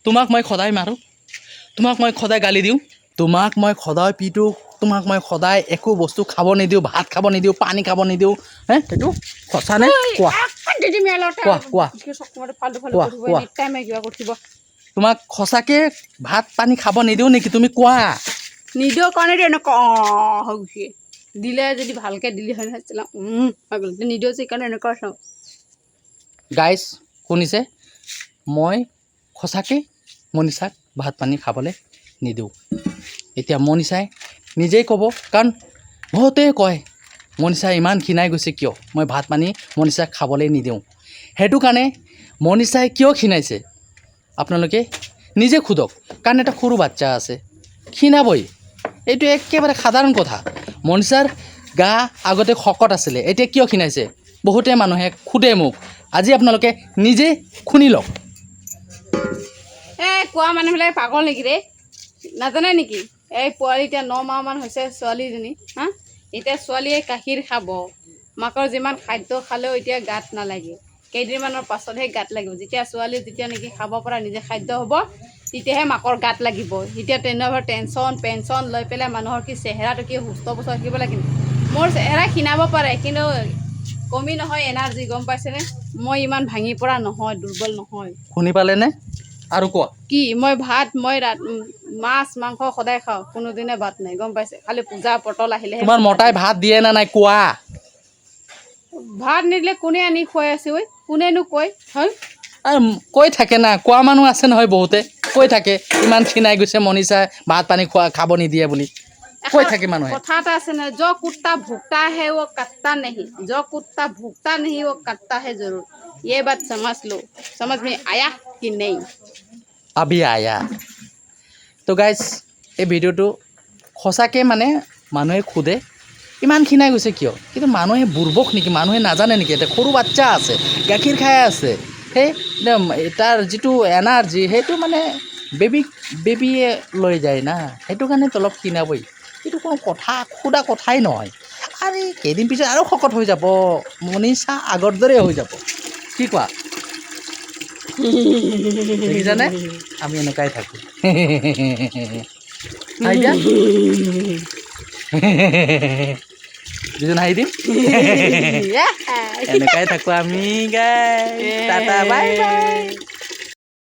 তোমাক মই সদায় মাৰোঁ, তোমাক মই সদায় গালি দিওঁ, তোমাক মই সদায় পিটুঁ, তোমাক মই সদায় একো বস্তু খাব নিদিওঁ, ভাত খাব নিদিওঁ, পানী খাব নিদিওঁ, হে সেইটো সঁচানে? কোৱা কোৱা কোৱা কোৱা তোমাক সঁচাকৈ ভাত পানী খাব নিদিওঁ নেকি? তুমি কোৱা। নিদিওঁ কাৰণে এনেকুৱা হৈ গৈছে। দিলে যদি ভালকৈ দিলি হয় নহয় নিদিওঁ সেইকাৰণে এনেকুৱা চাওঁ। গাইজ শুনিছে, মই সঁচাকৈ মনীষাক ভাত পানী খাবলৈ নিদিওঁ। এতিয়া মনীষাই নিজেই ক'ব, কাৰণ বহুতেই কয় মনীষা ইমান ক্ষীণাই গৈছে কিয়, মই ভাত পানী মনীষাক খাবলৈ নিদিওঁ। সেইটো কাৰণে মনীষাই কিয় ক্ষীণাইছে আপোনালোকে নিজে সোধক, কাৰণ এটা সৰু বাচ্চা আছে, ক্ষীণাবই, এইটো একেবাৰে সাধাৰণ কথা। মনীষাৰ গা আগতে শকত আছিলে, এতিয়া কিয় ক্ষীণাইছে? বহুতে মানুহে সোধে মোক, আজি আপোনালোকে নিজে শুনি লওক। কোৱা মানুহবিলাক পাগল নেকি ৰে, নাজানে নেকি? এই পোৱালি এতিয়া 9 মাহমান হৈছে ছোৱালীজনী, এতিয়া ছোৱালীয়ে গাখীৰ খাব, মাকৰ যিমান খাদ্য খালেও এতিয়া গাত নালাগে, কেইদিনমানৰ পাছতহে গাত লাগিব। যেতিয়া ছোৱালী যেতিয়া নেকি খাব পৰা নিজে খাদ্য হ'ব তেতিয়াহে মাকৰ গাত লাগিব। এতিয়া তেনেকুৱা পেঞ্চন লৈ পেলাই মানুহৰ কি চেহেৰাটো কি সুস্থ পুস্থ থাকিব লাগে। মোৰ চেহেৰা ক্ষীণাব পাৰে কিন্তু কমি নহয় এনাৰ্জি, গম পাইছেনে? মই ইমান ভাঙি পৰা নহয়, দুৰ্বল নহয়। শুনি পালেনে? আৰু কোৱা কি মই ভাত মাছ মাংস সদায় খাওঁ, কোনোদিনে ভাত নাই, গম পাইছে? খালি পূজা পটল আহিলেহে তোমাৰ মতাই ভাত দিয়ে না নাই কোৱা। ভাত নিদিলে কোনে আনি খুৱাই আছে? ঐ কোনেনো কয় হয়? কৈ থাকে না, কোৱা মানুহ আছে নহয় বহুতে, কৈ থাকে ইমান ক্ষীণাই গৈছে মনীষাই ভাত পানী খাব নিদিয়ে বুলি কৈ থাকে মানুহে। কথা এটা আছে নহয়, জ কুত্তা ভুকতা হে ও কাটতা নেহি, জ কুত্তা ভুকতা নেহি ও কাটতা হে জৰুৰ। ये बात समझ लो, समझ में आया कि नहीं? अभी आया। তো গাইজ এই ভিডিঅ'টো সঁচাকৈ মানে মানুহে সোধে ইমান ক্ষীণাই গৈছে কিয়, কিন্তু মানুহে বুৰ্বক নেকি? মানুহে নাজানে নেকি? এটা সৰু বাচ্চা আছে, গাখীৰ খাই আছে, সেই তাৰ যিটো এনাৰ্জি সেইটো মানে বেবীয়ে লৈ যায় না, সেইটো কাৰণে অলপ ক্ষীণাবই। সেইটো কোনো কথা সোধা কথাই নহয়। আৰু কেইদিন পিছত আৰু শকত হৈ যাব, মনীষা আগৰ দৰে হৈ যাব। কি কোৱা? দেখিছানে? আমি এনেকুৱাই থাকোঁ। দিয়া দুজন হাঁহি দিম, এনেকুৱাই থাকোঁ আমি গাইজ। Tata bye bye.